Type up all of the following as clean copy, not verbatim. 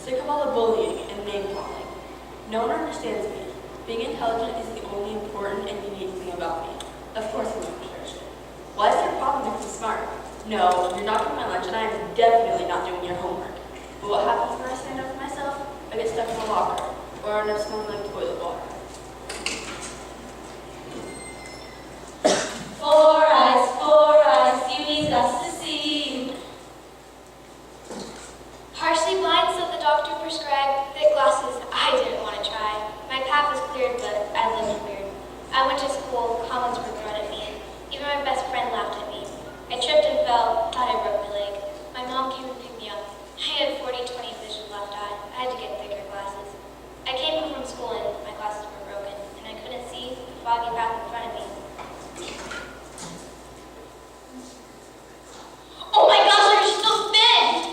sick of all the bullying and name-calling. No one understands me. Being intelligent is the only important and unique thing about me. Of course I'm not sure. Why is there a problem with being smart? No, you're not getting my lunch and I am definitely not doing your homework. But what happens when I stand up for myself? I get stuck in the locker, or I end up smelling like toilet water. Four eyes, you need us to see. Partially blind, so the doctor prescribed thick glasses I didn't want to try. My path was cleared, but I lived weird. I went to school, comments were thrown at me, and even my best friend laughed at me. I tripped and fell, thought I broke my leg. My mom came and picked me up. I had 40/20 vision left eye. I had to get thicker glasses. I came home from school and my glasses were broken, and I couldn't see the foggy path in front of me. Oh my gosh, you're so thin!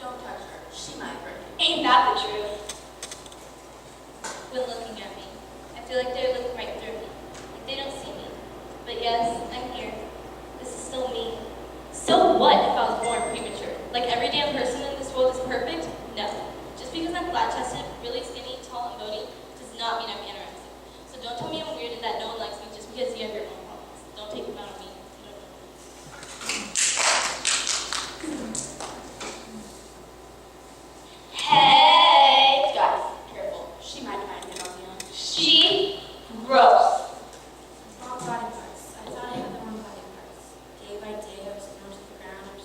Don't touch her. She might break it. Ain't that the truth? When looking at me, I feel like they're looking right through me. Like they don't see me. But yes, I'm here. This is still me. So what if I was born premature? Like every damn person in this world is perfect? No. Just because I'm flat-chested, really skinny, tall, and bony does not mean I'm anorexic. So don't tell me I'm weird and that no one likes me just because you have your own problems. Don't take them out on me. You don't know me. Hey! Guys, careful. She might try and get on me. She? Gross. Wrong body parts. I thought I had the wrong body parts. Day by day, I was thrown to the ground. I'm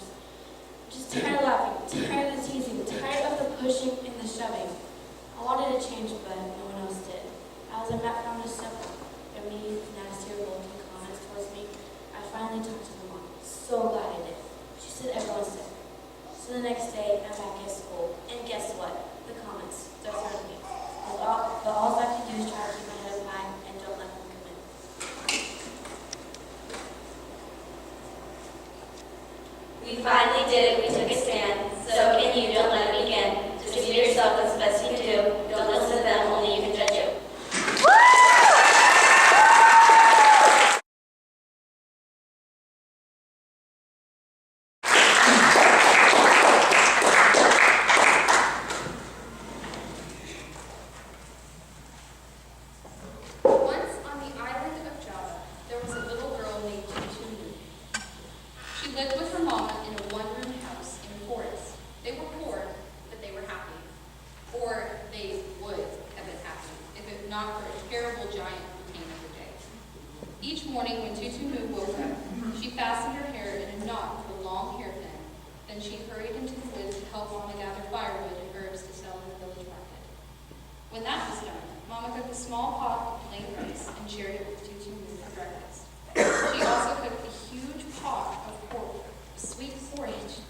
just tired of laughing, tired of the teasing, tired of the pushing and the shoving. I wanted to change, but no one else did. As I met from the simple, immediate, nasty, revolting comments towards me, I finally talked to my mom. So glad I did. She said everyone's sick. So the next day, I'm back at school, and guess what? The comments, they're thrown at me. But all I can do is try to keep my head up high and don't let them come in. We finally did it. We took a stand. So can you. Don't let it begin. Just be yourself. That's the best you can do. Don't listen to them. Only you can judge you. Once on the island of Java, there was a little girl named Tutu. She lived with her mama in a one-room house in a forest. They were poor, but they were happy. Or they would have been happy if it not for a terrible giant who came every day. Each morning when Tutu woke up, she fastened her hair in a knot with a long hairpin. Then she hurried into the woods to help Mama gather firewood and herbs to sell in the village market. When that was done, Mama cooked a small pot of plain rice and shared it with Tutu for breakfast. She also cooked a huge pot of sweet porridge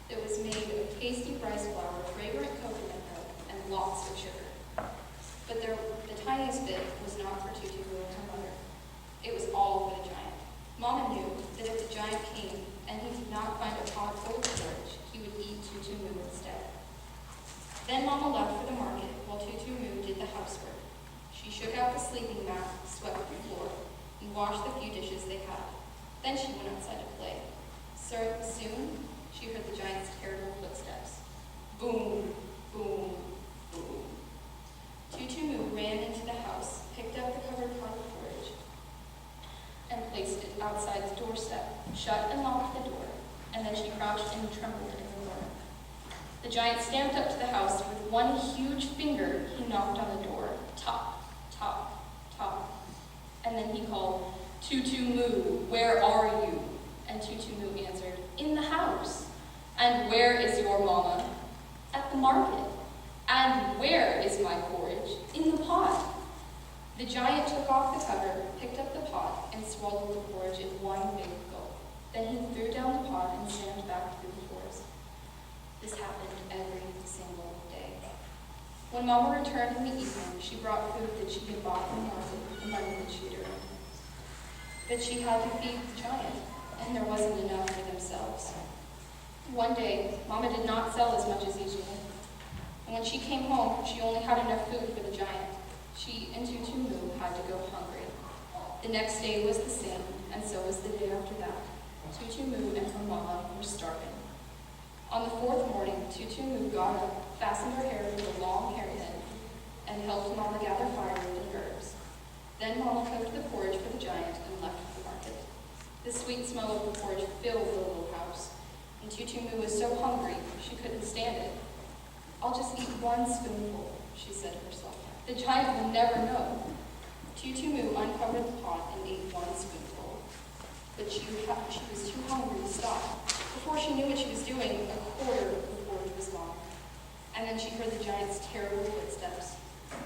that was made of tasty rice flour, fragrant coconut milk, and lots of sugar. But the tiniest bit was not for Tutu and her mother. It was all for the giant. Mama knew that if the giant came and he did not find a pot full of porridge, he would eat Tutu instead. Then Mama left for the market while Tutu did the housework. She shook out the sleeping mat, swept the floor, and washed the few dishes they had. Then she went outside to play. Soon, she heard the giant's terrible footsteps. Boom, boom, boom. Tutu ran into the house, picked up the covered pot of porridge, and placed it outside the doorstep, shut and locked the door, and then she crouched and trembled in the corner. The giant stamped up to the house. With one huge finger, he knocked on the door. Top, top, top. And then he called, Tutu Moo, where are you? And Tutu Moo answered, in the house. And where is your mama? At the market. And where is my porridge? In the pot. The giant took off the cover, picked up the pot, and swallowed the porridge in one big gulp. Then he threw down the pot and stamped back through the forest. This happened every single day. When Mama returned in the evening, she brought food that she had bought from the market with the money that she had earned. But she had to feed the giant, and there wasn't enough for themselves. One day, Mama did not sell as much as usual. And when she came home, she only had enough food for the giant. She and Tutu had to go hungry. The next day was the same, and so was the day after that. Tutu and her mama were starving. On the fourth morning, Tutu got up, fastened her hair with a long hairpin, and helped Mama gather firewood and herbs. Then Mama cooked the porridge for the giant and left for the market. The sweet smell of the porridge filled the little house, and Tutu Moo was so hungry she couldn't stand it. "I'll just eat one spoonful," she said to herself. "The giant will never know." Tutu Moo uncovered the pot and ate one spoonful, but she was too hungry to stop. Before she knew what she was doing, a quarter of the porridge was gone. And then she heard the giant's terrible footsteps.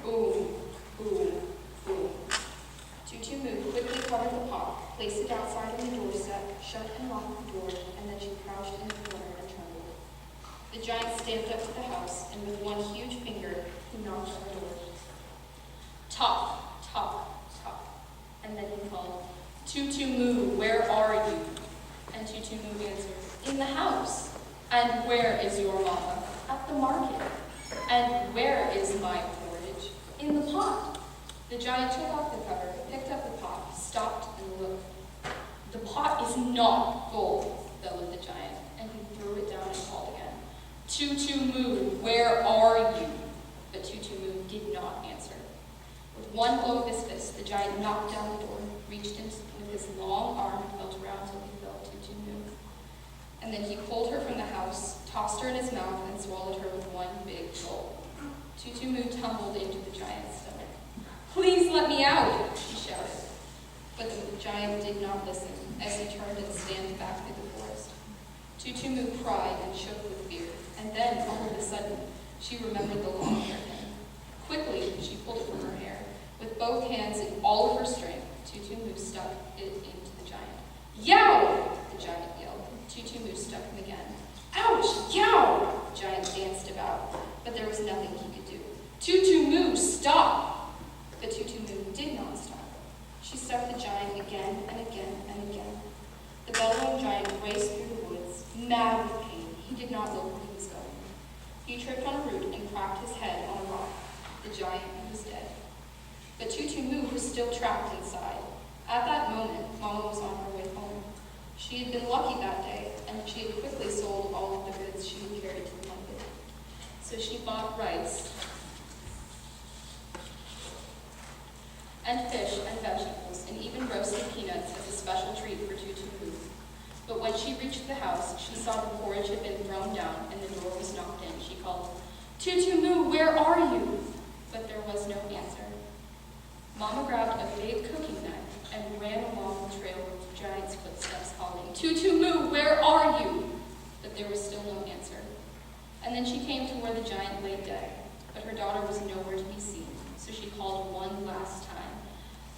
Boom, boom, boom. Tutu Moo quickly covered the pot, placed it outside on the doorstep, shut and locked the door, and then she crouched in the corner and trembled. The giant stamped up to the house, and with one huge finger, he knocked on the door. Tock, tock, tock. And then he called, "Tutu Moo, where are you?" And Tutu Moo answered, "In the house." "And where is your mama?" "At the market." "And where is my porridge?" "In the pot." The giant took off the cover, picked up the pot, stopped and looked. "The pot is not full," bellowed the giant, and he threw it down and called again, "Tutu Moo, where are you?" But Tutu Moo did not answer. With one blow of his fist, the giant knocked down the door, reached in with his long arm, and felt around till he fell Tutu Moo. And then he pulled her from the house, tossed her in his mouth, and swallowed her with one big gulp. Tutu Moo tumbled into the giant's stomach. "Please let me out," she shouted. But the giant did not listen, as he turned and stamped back through the forest. Tutu Moo cried and shook with fear, and then, all of a sudden, she remembered the long hairpin. Quickly, she pulled it from her hair. With both hands and all of her strength, Tutu Moo stuck it into the giant. "Yow!" the giant yelled. Tutu Moo stuck him again. "Ouch! Yow!" The giant danced about, but there was nothing he could do. "Tutu Moo, stop!" But Tutu Moo did not stop. She stuck the giant again and again and again. The bellowing giant raced through the woods, mad with pain. He did not look where he was going. He tripped on a root and cracked his head on a rock. The giant was dead. But Tutu Moo was still trapped inside. At that moment, Mama was on her way home. She had been lucky that day, and she had quickly sold all of the goods she had carried to the market. So she bought rice and fish and vegetables, and even roasted peanuts as a special treat for Tutu Moo. But when she reached the house, she saw the porridge had been thrown down and the door was knocked in. She called, "Tutu Moo, where are you?" But there was no answer. Mama grabbed a big cooking knife and ran along the trail with the giant's footsteps, calling, "Tutu Moo, where are you?" But there was still no answer. And then she came to where the giant lay dead, but her daughter was nowhere to be seen, so she called one last time,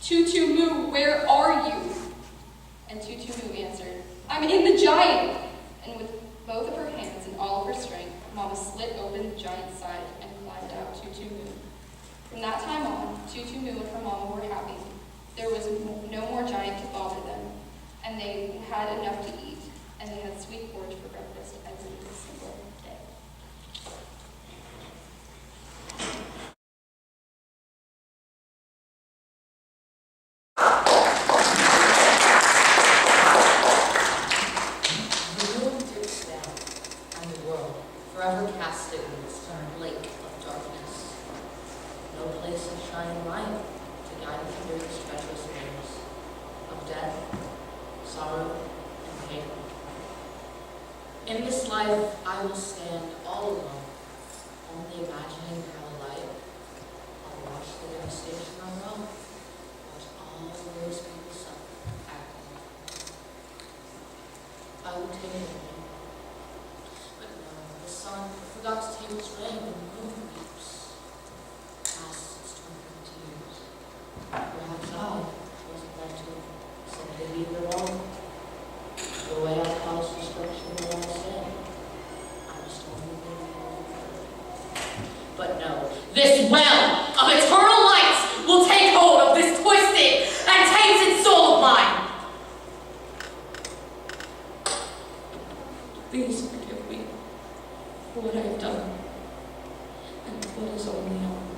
"Tutu Moo, where are you?" And Tutu Moo answered, "I'm in the giant!" And with both of her hands and all of her strength, Mama slit open the giant's side and climbed out Tutu Moo. From that time on, Tutu Moo and her mama were happy. There was no more giant to bother them, and they had enough to eat, and they had sweet porridge for breakfast every single day. The moon dips down, and the world, forever casted in its dark lake of darkness. No place of shining light to guide us through its treacherous waters of death, sorrow, and pain. In this life, I will stand all alone, only imagining how alive I'll watch the devastation unroll, watch all those people suffer, agony. I will take it away. But no, the sun forgot to take its rain and the moon weeps. Past its tormenting tears. Perhaps I wasn't meant to simply leave it all. The way I caused destruction when I said I must only be But no, this well of eternal light will take hold of this twisted and tainted soul of mine. Please forgive me for what I have done and what is only on.